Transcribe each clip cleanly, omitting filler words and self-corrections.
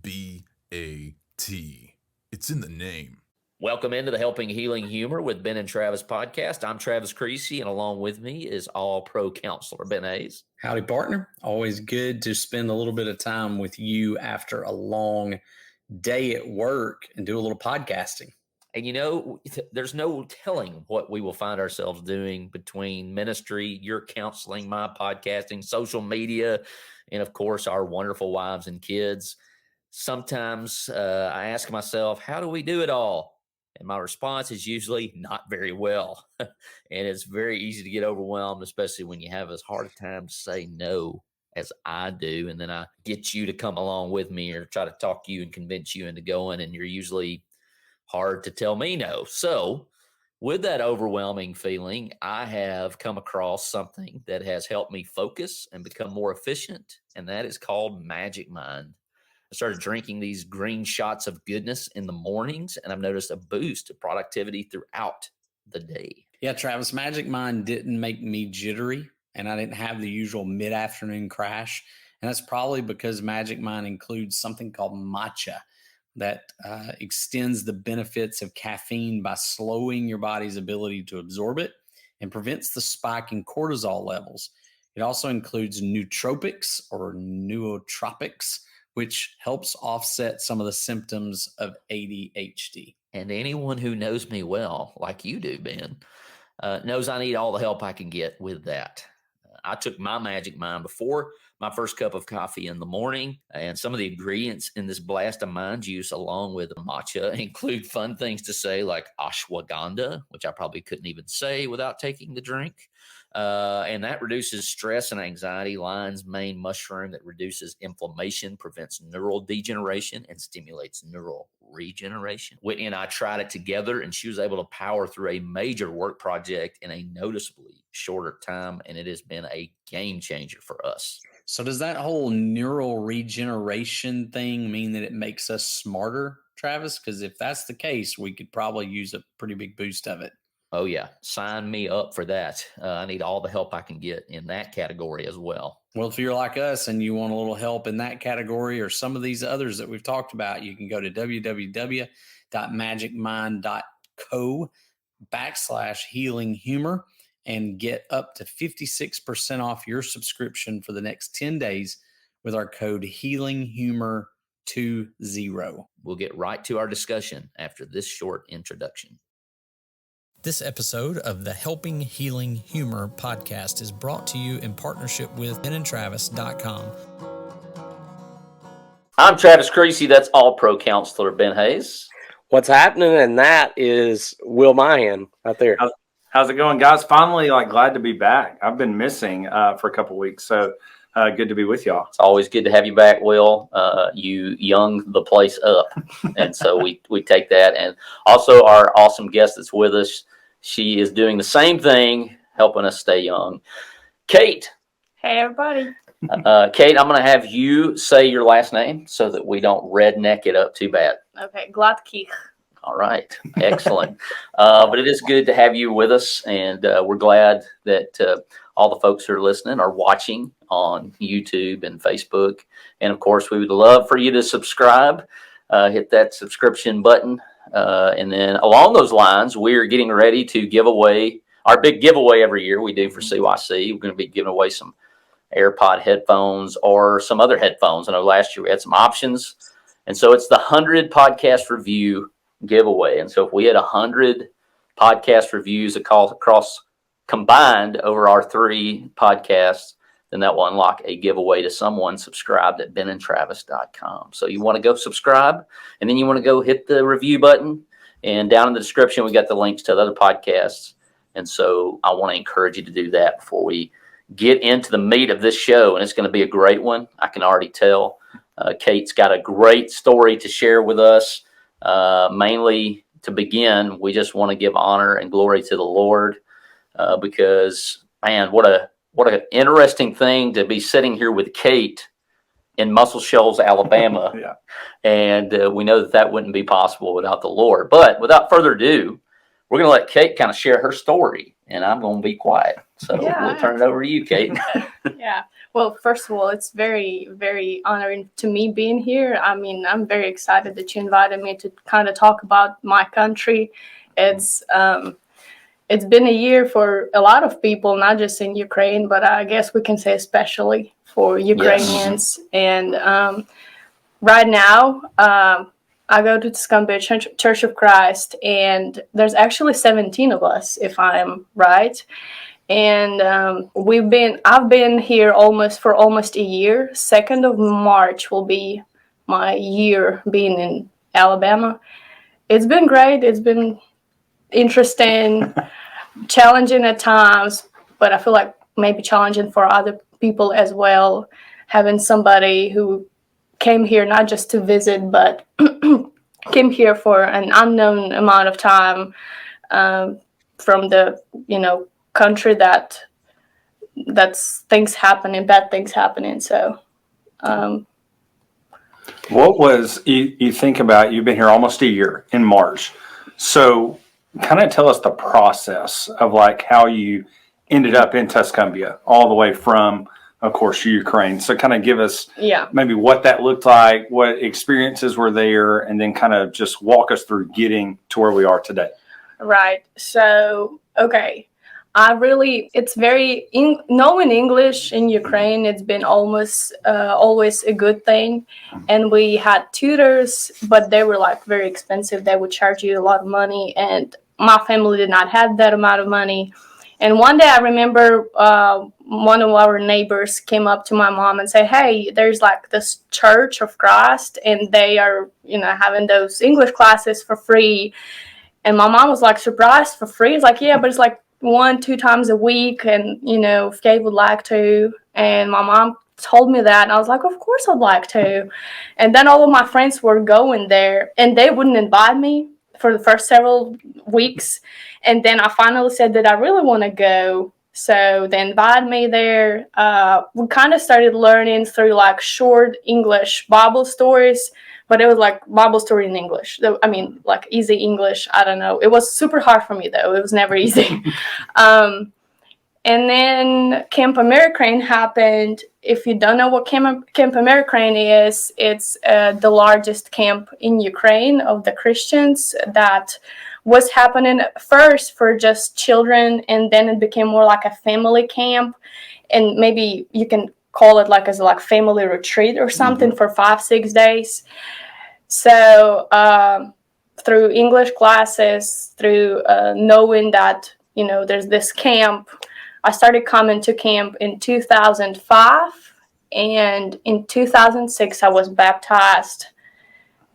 It's in the name. Welcome into the Helping Healing Humor with Ben and Travis podcast. I'm Travis Creasy, and along with me is All-Pro Counselor Ben Hayes. Howdy, partner. Always good to spend a little bit of time with you after a long day at work and do a little podcasting. And you know, there's no telling what we will find ourselves doing between ministry, your counseling, my podcasting, social media, and of course, our wonderful wives and kids. Sometimes I ask myself, how do we do it all? And my response is usually not very well. And it's very easy to get overwhelmed, especially when you have as hard a time to say no as I do. And then I get you to come along with me or try to talk you and convince you into going. And you're usually hard to tell me no. So with that overwhelming feeling, I have come across something that has helped me focus and become more efficient. And that is called Magic Mind. I started drinking these green shots of goodness in the mornings, and I've noticed a boost of productivity throughout the day. Yeah, Travis, Magic Mind didn't make me jittery, and I didn't have the usual mid-afternoon crash. And that's probably because Magic Mind includes something called matcha that extends the benefits of caffeine by slowing your body's ability to absorb it and prevents the spike in cortisol levels. It also includes nootropics or nootropics, which helps offset some of the symptoms of ADHD. And anyone who knows me well, like you do, Ben, knows I need all the help I can get with that. I took my Magic Mind before my first cup of coffee in the morning, and some of the ingredients in this blast of mind juice, along with matcha, include fun things to say like ashwagandha, which I probably couldn't even say without taking the drink. And that reduces stress and anxiety. Lion's mane mushroom that reduces inflammation, prevents neural degeneration, and stimulates neural regeneration. Whitney and I tried it together, and she was able to power through a major work project in a noticeably shorter time, and it has been a game changer for us. So does that whole neural regeneration thing mean that it makes us smarter, Travis? Because if that's the case, we could probably use a pretty big boost of it. Oh, yeah. Sign me up for that. I need all the help I can get in that category as well. Well, if you're like us and you want a little help in that category or some of these others that we've talked about, you can go to www.magicmind.co/healinghumor and get up to 56% off your subscription for the next 10 days with our code HealingHumor20. We'll get right to our discussion after this short introduction. This episode of the Helping Healing Humor podcast is brought to you in partnership with benandtravis.com. I'm Travis Creasy. That's All-Pro Counselor Ben Hayes. What's happening, and that is Will Mahan right there. How's it going, guys? Finally, glad to be back. I've been missing for a couple weeks, so good to be with y'all. It's always good to have you back, Will. You young the place up, and so we take that. And also our awesome guest that's with us, she is doing the same thing, helping us stay young. Kate. Hey, everybody. Kate, I'm going to have you say your last name so that we don't redneck it up too bad. Okay, Gladkykh. All right. Excellent. But it is good to have you with us, and we're glad that all the folks who are listening are watching on YouTube and Facebook. And, of course, we would love for you to subscribe, hit that subscription button. And then along those lines, we're getting ready to give away our big giveaway every year we do for CYC. We're going to be giving away some AirPod headphones or some other headphones. I know last year we had some options. And so it's the 100 podcast review giveaway. And so if we had 100 podcast reviews across combined over our 3 podcasts, then that will unlock a giveaway to someone subscribed at benandtravis.com. So you want to go subscribe, and then you want to go hit the review button. And down in the description, we got the links to the other podcasts. And so I want to encourage you to do that before we get into the meat of this show. And it's going to be a great one. I can already tell. Kate's got a great story to share with us. Mainly to begin, we just want to give honor and glory to the Lord because, man, what an interesting thing to be sitting here with Kate in Muscle Shoals, Alabama. Yeah. And we know that wouldn't be possible without the Lord. But without further ado, we're going to let Kate kind of share her story, and I'm going to be quiet. So Yeah. we'll turn it over to you, Kate. Yeah. Well, first of all, it's very, very honoring to me being here. I mean, I'm very excited that you invited me to kind of talk about my country. It's been a year for a lot of people, not just in Ukraine, but I guess we can say especially for Ukrainians. And right now, I go to Tuscumbia Church of Christ, and there's actually 17 of us, if I'm right. And I've been here for almost a year. 2nd of March will be my year being in Alabama. It's been great. It's been interesting, challenging at times, but I feel like maybe challenging for other people as well. Having somebody who came here not just to visit, but came here for an unknown amount of time from the, country that's things happening, bad things happening. So, What was you think about? You've been here almost a year in March, so kind of tell us the process of like how you ended up in Tuscumbia, all the way from, of course, Ukraine. So kind of give us maybe what that looked like, what experiences were there, and then kind of just walk us through getting to where we are today. Right. So, okay. Knowing English in Ukraine, it's been almost always a good thing. And we had tutors, but they were like very expensive. They would charge you a lot of money, and my family did not have that amount of money. And one day I remember one of our neighbors came up to my mom and said, "Hey, there's like this Church of Christ, and they are, having those English classes for free." And my mom was like surprised, for free. It's like, yeah, but it's like 1-2 times a week, and if Kate would like to. And my mom told me that, and I was like, of course I'd like to. And then all of my friends were going there, and they wouldn't invite me for the first several weeks. And then I finally said that I really want to go. So they invited me there. We kind of started learning through like short English Bible stories, but it was like Bible story in English. I mean, like easy English. I don't know. It was super hard for me though. It was never easy. And then Camp Amerikraine happened. If you don't know what Camp Amerikraine is, it's the largest camp in Ukraine of the Christians that was happening first for just children, and then it became more like a family camp, and maybe you can call it like as like family retreat or something for 5-6 days. So through English classes, through knowing that there's this camp, I started coming to camp in 2005, and in 2006 I was baptized,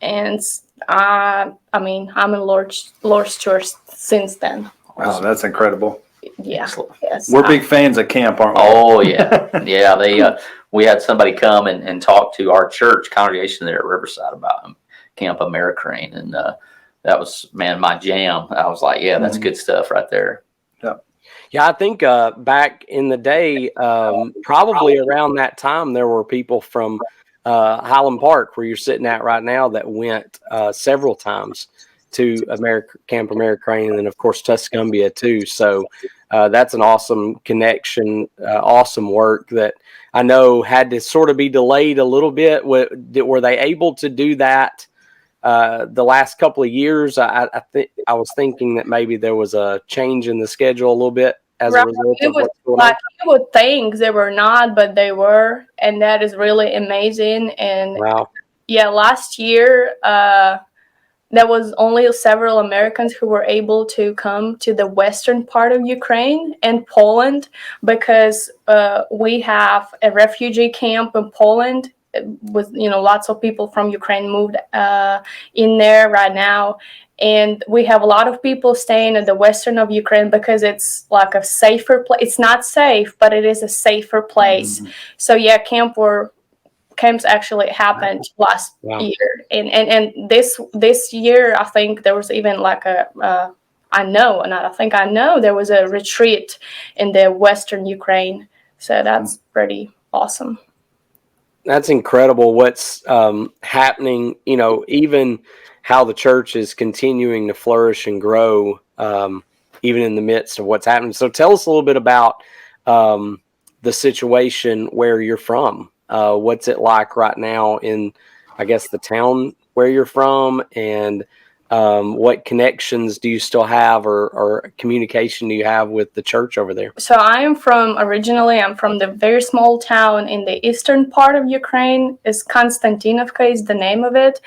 and I'm in Lord's Church since then. Wow, that's incredible. Yeah. Excellent. Yes. We're big fans of camp, aren't we? Oh yeah, yeah. We had somebody come and talk to our church congregation there at Riverside about Camp Amerikraine, and that was my jam. I was like, yeah, that's good stuff right there. Yeah, I think back in the day, probably around that time, there were people from Highland Park, where you're sitting at right now, that went several times to Camp Amerikraine, and then of course Tuscumbia too. So that's an awesome connection, awesome work that I know had to sort of be delayed a little bit. Were they able to do that the last couple of years? I was thinking that maybe there was a change in the schedule a little bit as a result of what's going on. You would think they were not, but they were, and that is really amazing. And wow. Yeah, last year there was only several Americans who were able to come to the western part of Ukraine and Poland, because we have a refugee camp in Poland with lots of people from Ukraine moved in there right now. And we have a lot of people staying in the western of Ukraine because it's like a safer place. It's not safe, but it is a safer place. So yeah, camps actually happened last year, and this year I think there was even like I know there was a retreat in the western Ukraine. So that's pretty awesome. That's incredible what's happening, even how the church is continuing to flourish and grow. even in the midst of what's happening. So tell us a little bit about the situation where you're from. What's it like right now in, I guess, the town where you're from, and what connections do you still have, or communication do you have with the church over there? So I'm from the very small town in the eastern part of Ukraine. It's Konstantinovka is the name of it.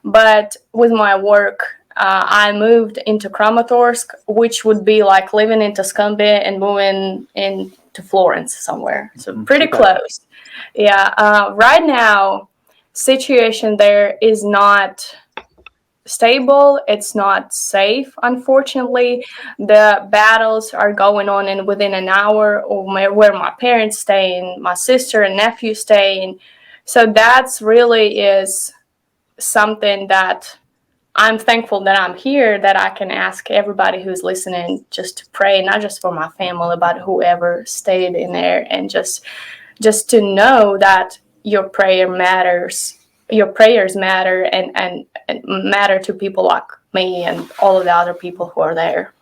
But with my work, I moved into Kramatorsk, which would be like living in Tuscumbia and moving into Florence somewhere. So pretty close. Yeah. Right now, situation there is not stable. It's not safe, unfortunately. The battles are going on in within an hour of where my parents stay and my sister and nephew stay. And so that's really is something that I'm thankful that I'm here, that I can ask everybody who's listening just to pray, not just for my family, but whoever stayed in there, and just to know that your prayer matters. Your prayers matter and matter to people like me and all of the other people who are there.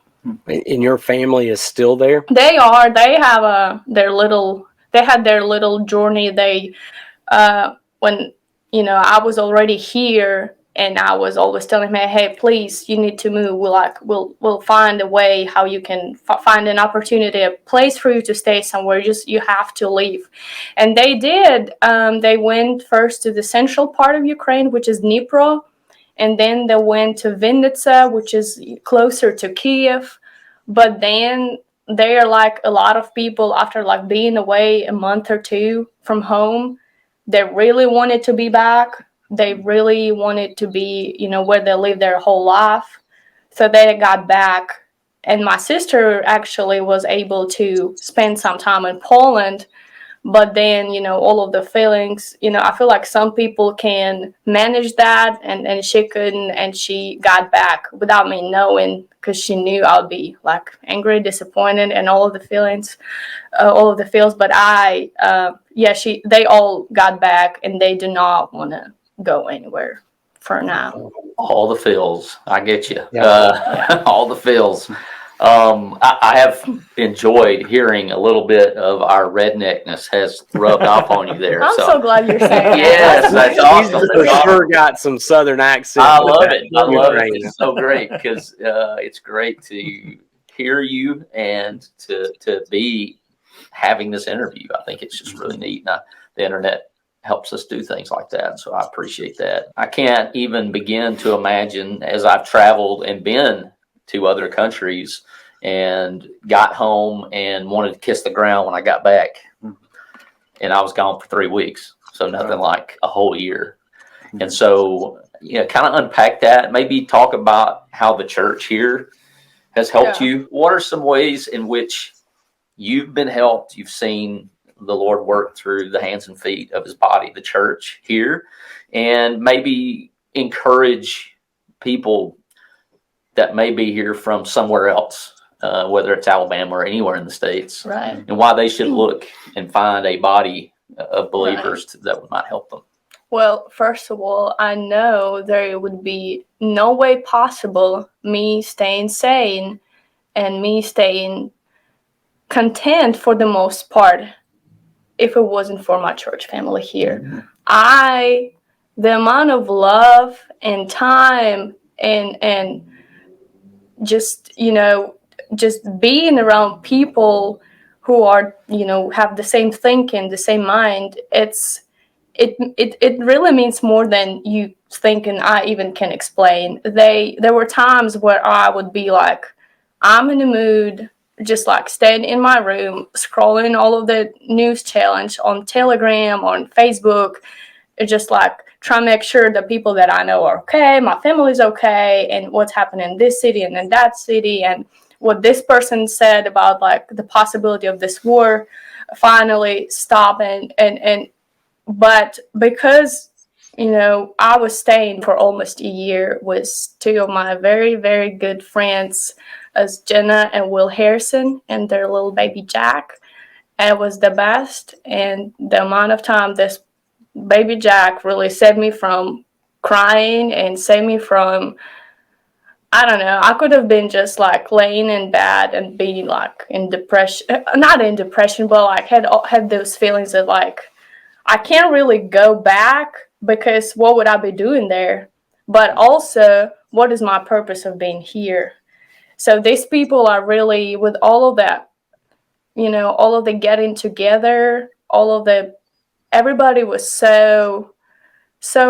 And your family is still there? They are. They have they had their little journey. They when I was already here, and I was always telling me, hey, please, you need to move. We'll find a way how you can find an opportunity, a place for you to stay somewhere. You have to leave. And they did. They went first to the central part of Ukraine, which is Dnipro. And then they went to Vinnytsia, which is closer to Kiev. But then they are like a lot of people, after like being away a month or two from home, they really wanted to be back. They really wanted to be, where they lived their whole life. So they got back. And my sister actually was able to spend some time in Poland. But then, all of the feelings, I feel like some people can manage that, and she couldn't, and she got back without me knowing, because she knew I would be like angry, disappointed, and all of the feelings. But they all got back, and they do not want to go anywhere for now. All the feels. I get you. Yeah. All the feels. I have enjoyed hearing a little bit of our redneckness has rubbed off on you there. I'm so glad you're saying that. Yes, that's awesome. He's for sure got some Southern accent. I love it. I love it. It's so great, because it's great to hear you and to be having this interview. I think it's just really neat. And the internet helps us do things like that. So I appreciate that. I can't even begin to imagine, as I've traveled and been to other countries and got home and wanted to kiss the ground when I got back. And I was gone for 3 weeks. So nothing like a whole year. And so, kind of unpack that, maybe talk about how the church here has helped you. What are some ways in which you've been helped? You've seen the Lord work through the hands and feet of his body, the church here, and maybe encourage people that may be here from somewhere else, whether it's Alabama or anywhere in the States, Right. and why they should look and find a body of believers that might help them. Well, first of all, I know there would be no way possible me staying sane and me staying content for the most part if it wasn't for my church family here. Mm-hmm. The amount of love and time and just being around people who are, have the same thinking, the same mind, it really means more than you think and I even can explain. There were times where I would be like, I'm in the mood, just like staying in my room, scrolling all of the news challenge on Telegram, on Facebook, just like trying to make sure the people that I know are okay, my family's okay, and what's happening in this city and in that city, and what this person said about like the possibility of this war finally stopping. But because, I was staying for almost a year with two of my very, very good friends, as Jenna and Will Harrison, and their little baby Jack. It was the best. And the amount of time this baby Jack really saved me from crying and saved me from I don't know. I could have been just like laying in bed and being like in depression, not in depression, but like had those feelings that like I can't really go back because what would I be doing there? But also, what is my purpose of being here? So these people are really, with all of that, all of the getting together, everybody was so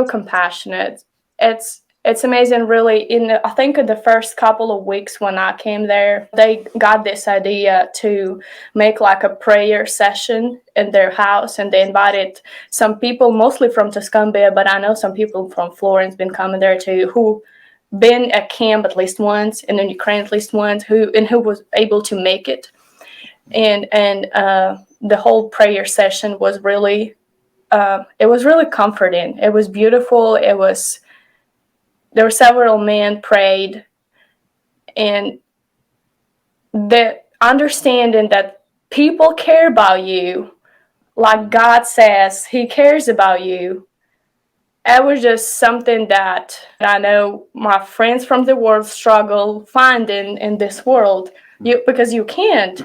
compassionate. It's amazing, really. I think in the first couple of weeks when I came there, they got this idea to make like a prayer session in their house, and they invited some people, mostly from Tuscumbia, but I know some people from Florence been coming there too, who been at camp at least once, and in Ukraine at least once, who was able to make it, and the whole prayer session was really, it was really comforting. It was beautiful. There were several men prayed, and the understanding that people care about you, like God says He cares about you. It was just something that I know my friends from the world struggle finding in this world. Because you can't,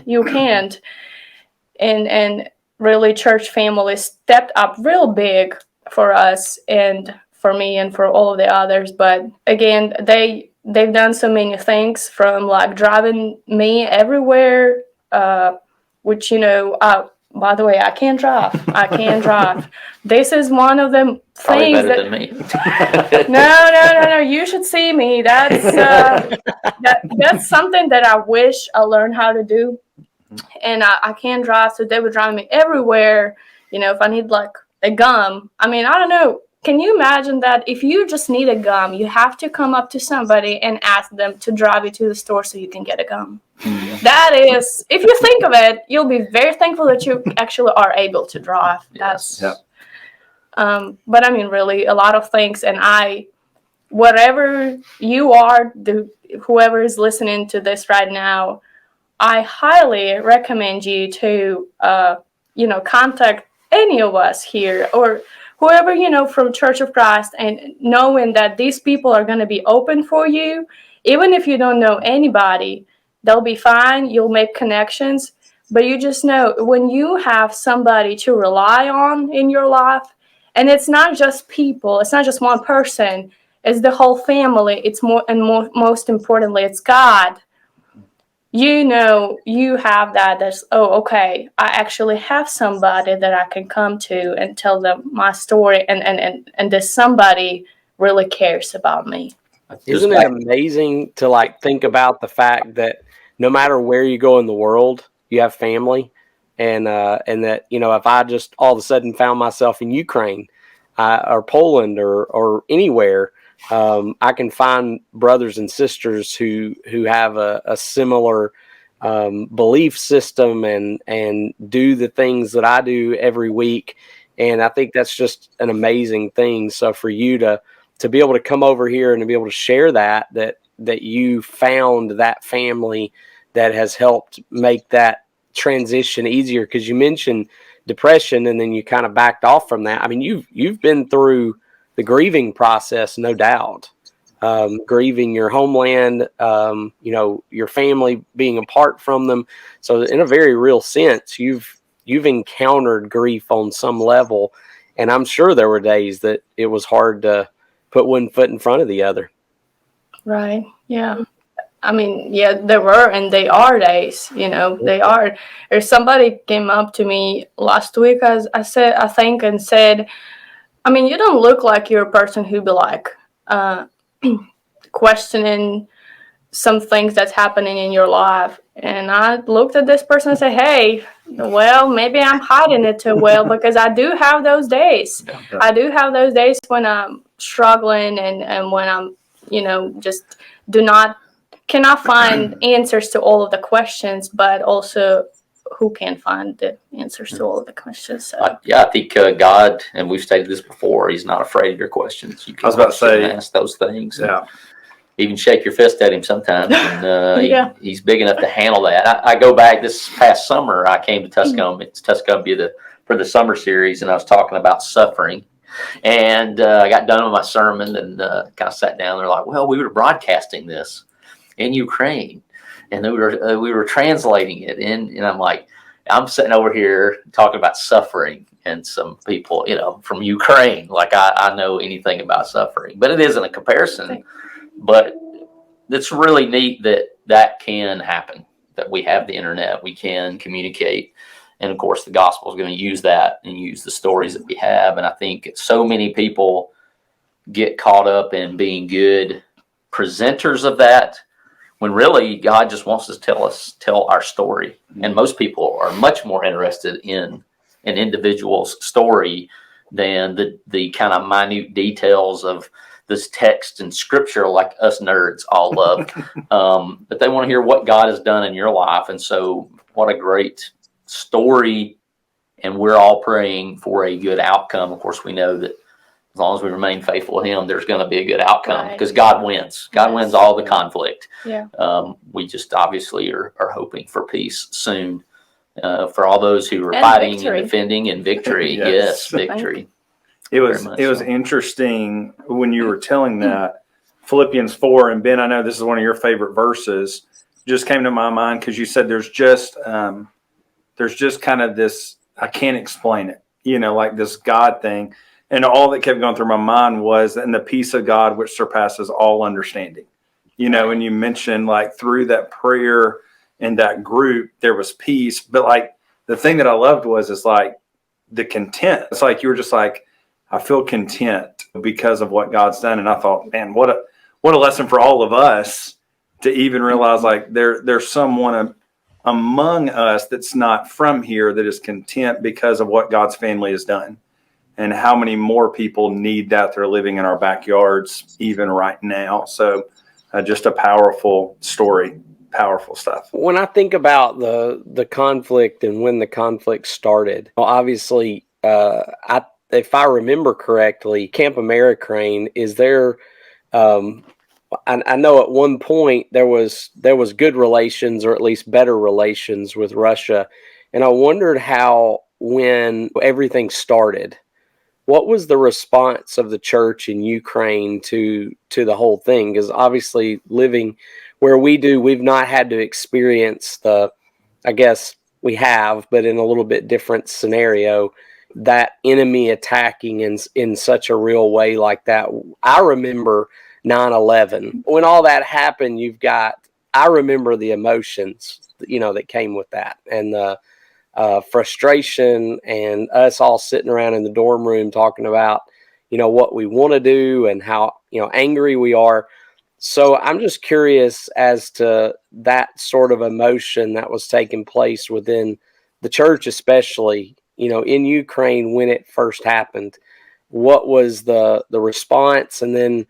and really church family stepped up real big for us and for me and for all of the others. But again, they've done so many things, from like driving me everywhere, which by the way, I can't drive. This is one of the Probably things better than me. no, you should see me. That's something that I wish I learned how to do, and I can't drive, so they would drive me everywhere. If I need like a gum, I mean, I don't know. Can you imagine that if you just need a gum, you have to come up to somebody and ask them to drive you to the store so you can get a gum? That is, if you think of it, you'll be very thankful that you actually are able to drive. Yes. But I mean, really, a lot of things. And whatever you are, whoever is listening to this right now, I highly recommend you to, contact any of us here, or whoever, from Church of Christ, and knowing that these people are going to be open for you. Even if you don't know anybody, they'll be fine. You'll make connections. But you just know, when you have somebody to rely on in your life, and it's not just people, it's not just one person, it's the whole family. It's most importantly, it's God. You have that's, oh, okay, I actually have somebody that I can come to and tell them my story, and this somebody really cares about me. Isn't it amazing to like think about the fact that no matter where you go in the world, you have family, and that, if I just all of a sudden found myself in Ukraine, or Poland, or anywhere, I can find brothers and sisters who have a similar belief system and do the things that I do every week. And I think that's just an amazing thing. So for you to be able to come over here and to be able to share that you found that family that has helped make that transition easier, because you mentioned depression and then you kind of backed off from that. I mean, you've been through the grieving process, no doubt. Grieving your homeland, your family, being apart from them. So in a very real sense, you've encountered grief on some level, and I'm sure there were days that it was hard to put one foot in front of the other. Right. Yeah. I mean, yeah, there were, and they are days, they are. Or somebody came up to me last week, as I said, I think, and said, I mean, you don't look like you're a person who'd be like questioning some things that's happening in your life. And I looked at this person and said, hey, well, maybe I'm hiding it too well, because I do have those days. Yeah. I do have those days when I'm struggling and when I'm, just cannot find answers to all of the questions, but also who can find the answers to all of the questions. So. I think God, and we've stated this before, He's not afraid of your questions. You can I was about to say, ask those things. Yeah. Even shake your fist at Him sometimes, and Yeah. He's big enough to handle that. I go back this past summer. I came to Tuscumbia for the summer series, and I was talking about suffering. And I got done with my sermon and kind of sat down there like, well, we were broadcasting this. in Ukraine, and we were translating it, and I'm like, I'm sitting over here talking about suffering, and some people, from Ukraine, like I know anything about suffering, but it isn't a comparison. But it's really neat that can happen, that we have the internet, we can communicate. And of course, the gospel is going to use that and use the stories that we have. And I think so many people get caught up in being good presenters of that, when really God just wants to tell our story. And most people are much more interested in an individual's story than the kind of minute details of this text and scripture, like us nerds all love. But they want to hear what God has done in your life. And so what a great story. And we're all praying for a good outcome. Of course, we know that as long as we remain faithful to him, there's going to be a good outcome, because God wins. God wins all the conflict. Yeah. We just obviously are hoping for peace soon, for all those who are And fighting victory. and defending, and victory. Yes. Yes, victory. It was Very much so. interesting when you were telling that. Philippians 4, and Ben, I know this is one of your favorite verses, just came to my mind because you said there's just kind of this, I can't explain it, like this God thing. And all that kept going through my mind was, and the peace of God, which surpasses all understanding, and you mentioned like through that prayer and that group, there was peace. But like the thing that I loved is like the content. It's like, you were just like, I feel content because of what God's done. And I thought, man, what a lesson for all of us to even realize like there's someone among us that's not from here that is content because of what God's family has done. And how many more people need that? They're living in our backyards even right now. So just a powerful story, powerful stuff. When I think about the conflict and when the conflict started, obviously, if I remember correctly, Camp Amerikraine is there. I know at one point there was good relations, or at least better relations, with Russia. And I wondered how, when everything started, what was the response of the church in Ukraine to the whole thing? Because obviously, living where we do, we've not had to experience I guess we have, but in a little bit different scenario, that enemy attacking in such a real way like that. I remember 9/11. When all that happened, I remember the emotions, that came with that, and the frustration, and us all sitting around in the dorm room talking about, what we want to do and how, angry we are. So I'm just curious as to that sort of emotion that was taking place within the church, especially, in Ukraine when it first happened. What was the response? And then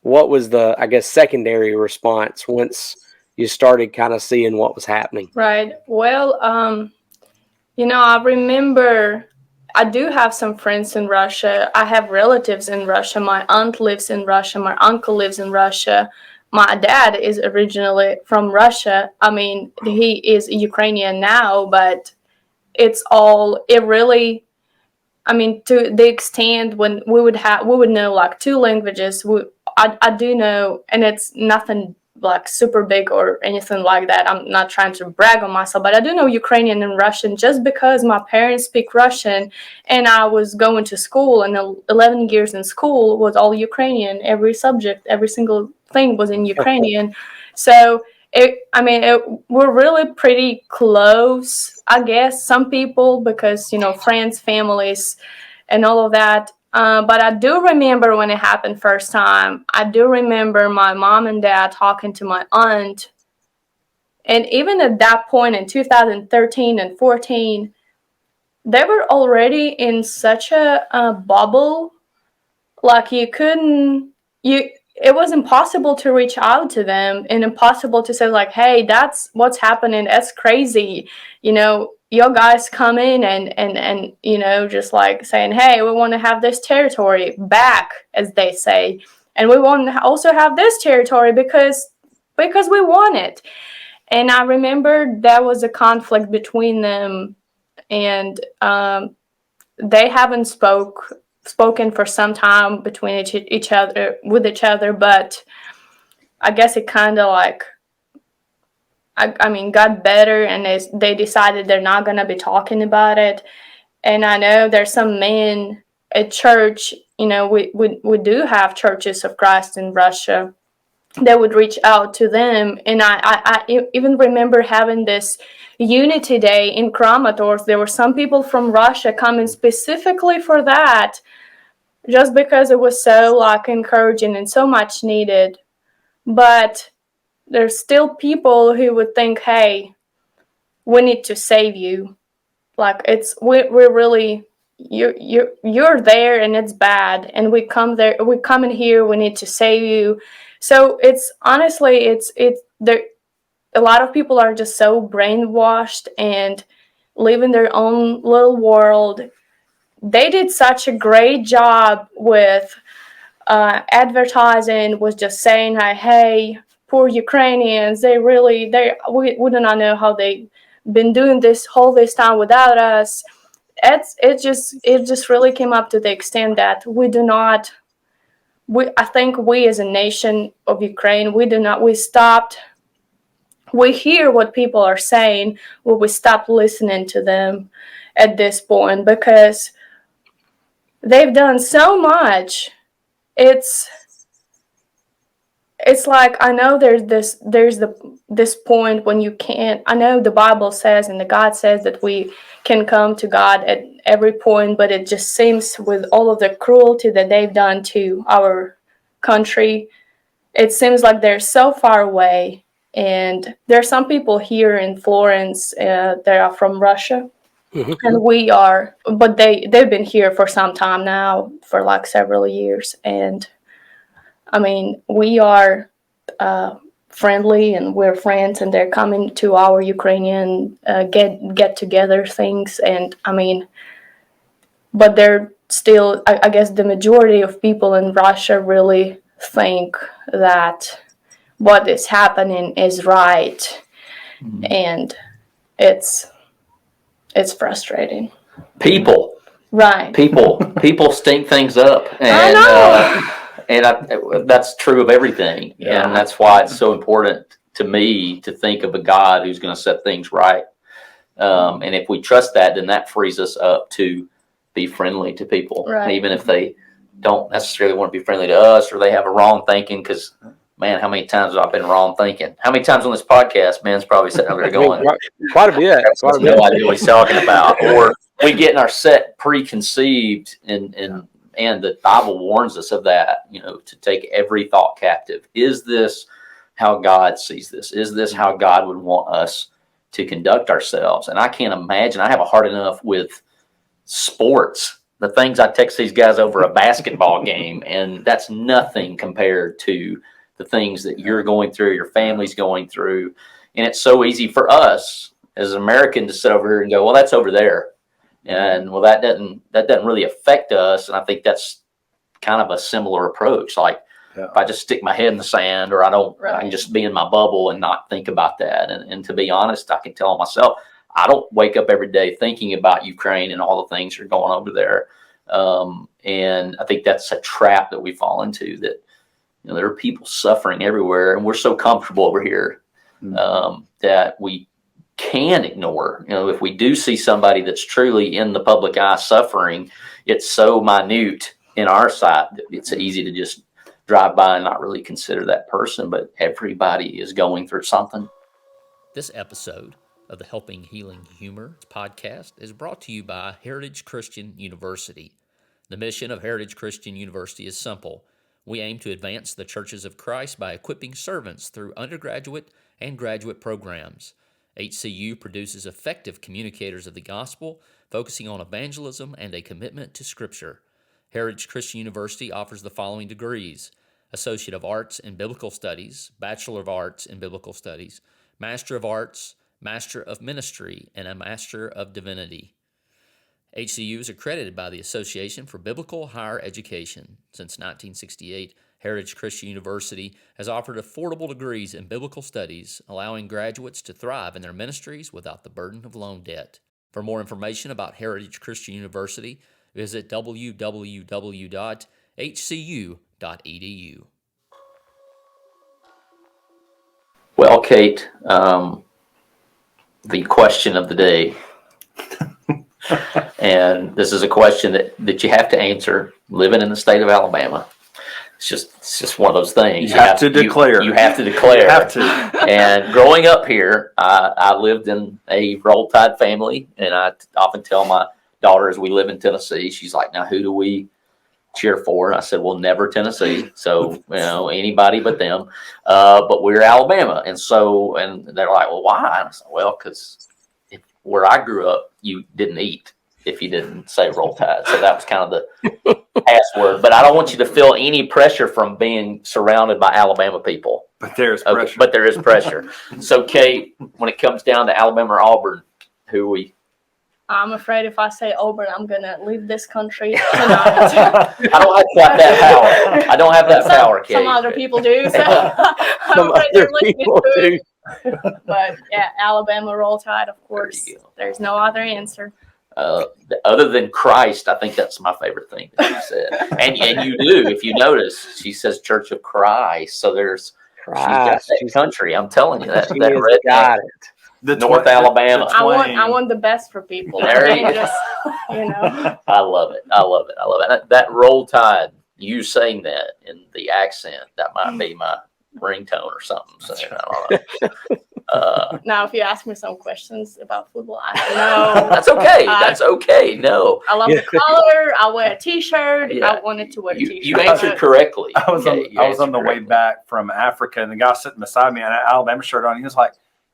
what was the, I guess, secondary response once you started kind of seeing what was happening? Right. Well, I remember I do have some friends in Russia. I have relatives in Russia. My aunt lives in Russia. My uncle lives in Russia. My dad is originally from Russia. I mean, he is Ukrainian now, but it really, I mean, to the extent when we would know like 2 languages. I do know, and it's nothing like super big or anything like that. I'm not trying to brag on myself, but I do know Ukrainian and Russian just because my parents speak Russian, and I was going to school, and 11 years in school was all Ukrainian. Every subject, every single thing was in Ukrainian. So we're really pretty close, I guess, some people, because, friends, families, and all of that. But I do remember when it happened first time. I do remember my mom and dad talking to my aunt. And even at that point in 2013 and 14, they were already in such a bubble. Like it was impossible to reach out to them, and impossible to say like, hey, that's what's happening. That's crazy. Your guys come in and just like saying, hey, we want to have this territory back, as they say. And we want to also have this territory because we want it. And I remember there was a conflict between them, and they haven't spoken for some time between each other, but I guess it kind of like I mean, got better, and they decided they're not going to be talking about it. And I know there's some men at church, we do have Churches of Christ in Russia that would reach out to them. And I even remember having this unity day in Kramatorsk. There were some people from Russia coming specifically for that, just because it was so like encouraging and so much needed. But there's still people who would think, hey, we need to save you. Like we're really, you're there and it's bad, and we come in here, we need to save you. So it's honestly, it's there. A lot of people are just so brainwashed and live in their own little world. They did such a great job with advertising, was just saying, hey, poor Ukrainians, we do not know how they been doing this time without us. It just really came up to the extent that I think we as a nation of Ukraine, we hear what people are saying, but we stopped listening to them at this point, because they've done so much. It's like, I know there's this point when you can't. I know the Bible says and the God says that we can come to God at every point, but it just seems, with all of the cruelty that they've done to our country, it seems like they're so far away. And there are some people here in Florence that are from Russia, and we are, but they've been here for some time now, for like several years. And I mean, we are friendly, and we're friends, and they're coming to our Ukrainian get together things. And I mean, but they're still, I guess the majority of people in Russia really think that what is happening is right. And it's frustrating. People stink things up, and that's true of everything. Yeah. And that's why it's so important to me to think of a God who's going to set things right. And if we trust that, then that frees us up to be friendly to people, right, even if they don't necessarily want to be friendly to us, or they have a wrong thinking. Because, man, how many times have I been wrong thinking? How many times on this podcast, man's probably sitting over there going, quite a bit. No idea what he's talking about. Or we get in our set preconceived, and the Bible warns us of that, to take every thought captive. Is this how God sees this? Is this how God would want us to conduct ourselves? And I can't imagine. I have a hard enough with sports, the things I text these guys over a basketball game, and that's nothing compared to the things that you're going through, your family's going through. And it's so easy for us as an American to sit over here and go, well, that's over there. And well, that doesn't really affect us. And I think that's kind of a similar approach. Like, if I just stick my head in the sand, or I can just be in my bubble and not think about that. And to be honest, I can tell myself, I don't wake up every day thinking about Ukraine and all the things that are going over there. And I think that's a trap that we fall into, that there are people suffering everywhere, and we're so comfortable over here that we can ignore. If we do see somebody that's truly in the public eye suffering, it's so minute in our sight that it's easy to just drive by and not really consider that person. But everybody is going through something. This episode of the Helping Healing Humor podcast is brought to you by Heritage Christian University. The mission of Heritage Christian University is simple. We aim to advance the churches of Christ by equipping servants through undergraduate and graduate programs. HCU produces effective communicators of the gospel, focusing on evangelism and a commitment to Scripture. Heritage Christian University offers the following degrees: Associate of Arts in Biblical Studies, Bachelor of Arts in Biblical Studies, Master of Arts, Master of Ministry, and a Master of Divinity. HCU is accredited by the Association for Biblical Higher Education. Since 1968, Heritage Christian University has offered affordable degrees in biblical studies, allowing graduates to thrive in their ministries without the burden of loan debt. For more information about Heritage Christian University, visit www.hcu.edu. Well, Kate, the question of the day, and this is a question that you have to answer. Living in the state of Alabama, it's just one of those things. You have to declare. You have to declare. You have to. And growing up here, I lived in a Roll Tide family, and I often tell my daughter as we live in Tennessee, she's like, "Now, who do we cheer for?" And I said, "Well, never Tennessee. So, anybody but them. But we're Alabama." And they're like, "Well, why?" And I said, "Well, because where I grew up, you didn't eat if you didn't say Roll Tide." So that was kind of the password. But I don't want you to feel any pressure from being surrounded by Alabama people. But there's pressure. Okay, but there is pressure. So, Kate, when it comes down to Alabama or Auburn, who we? I'm afraid if I say Auburn, I'm gonna leave this country tonight. I don't have that power. I don't have that power, Kate. Some other people do. So Some other people do. But yeah, Alabama Roll Tide, of course. There's no other answer. Other than Christ, I think that's my favorite thing that you said. And you do, if you notice, she says Church of Christ. So she's got that country. I'm telling you that. She that has red got it. North Alabama. I want the best for people. There you go. Just, I love it. I love it. That Roll Tide, you saying that in the accent, that might be my ringtone or something. So I don't know. Now, if you ask me some questions about football, I don't know. That's okay. That's okay. No. I love the color. I wear a T-shirt. Yeah. I wanted to wear a T-shirt. You answered correctly. I was on the way back from Africa, and the guy sitting beside me had an Alabama shirt on. He was like,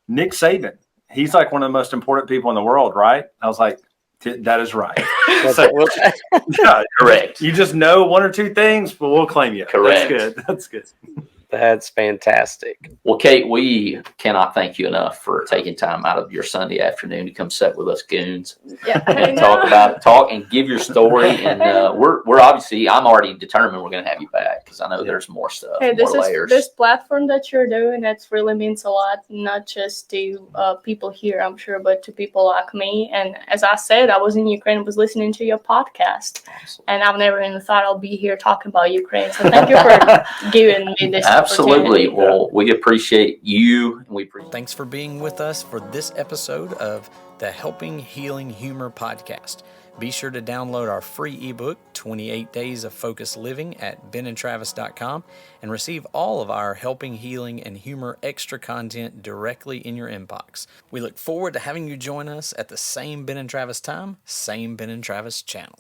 "Nick Saban. He's like one of the most important people in the world, right?" I was like, "That is right." Yeah, correct. You just know one or two things, but we'll claim you. Correct. That's good. That's good. That's fantastic. Well, Kate, we cannot thank you enough for taking time out of your Sunday afternoon to come sit with us goons and talk and give your story. And we're obviously, I'm already determined we're going to have you back because I know there's more stuff. Hey, more layers. this platform that you're doing, that really means a lot, not just to people here, I'm sure, but to people like me. And as I said, I was in Ukraine, was listening to your podcast, and I've never even thought I'll be here talking about Ukraine. So thank you for giving me this Absolutely. opportunity. Well, we appreciate you. Thanks for being with us for this episode of the Helping Healing Humor podcast. Be sure to download our free ebook, 28 Days of Focused Living, at benandtravis.com and receive all of our Helping Healing and Humor extra content directly in your inbox. We look forward to having you join us at the same Ben and Travis time, same Ben and Travis channel.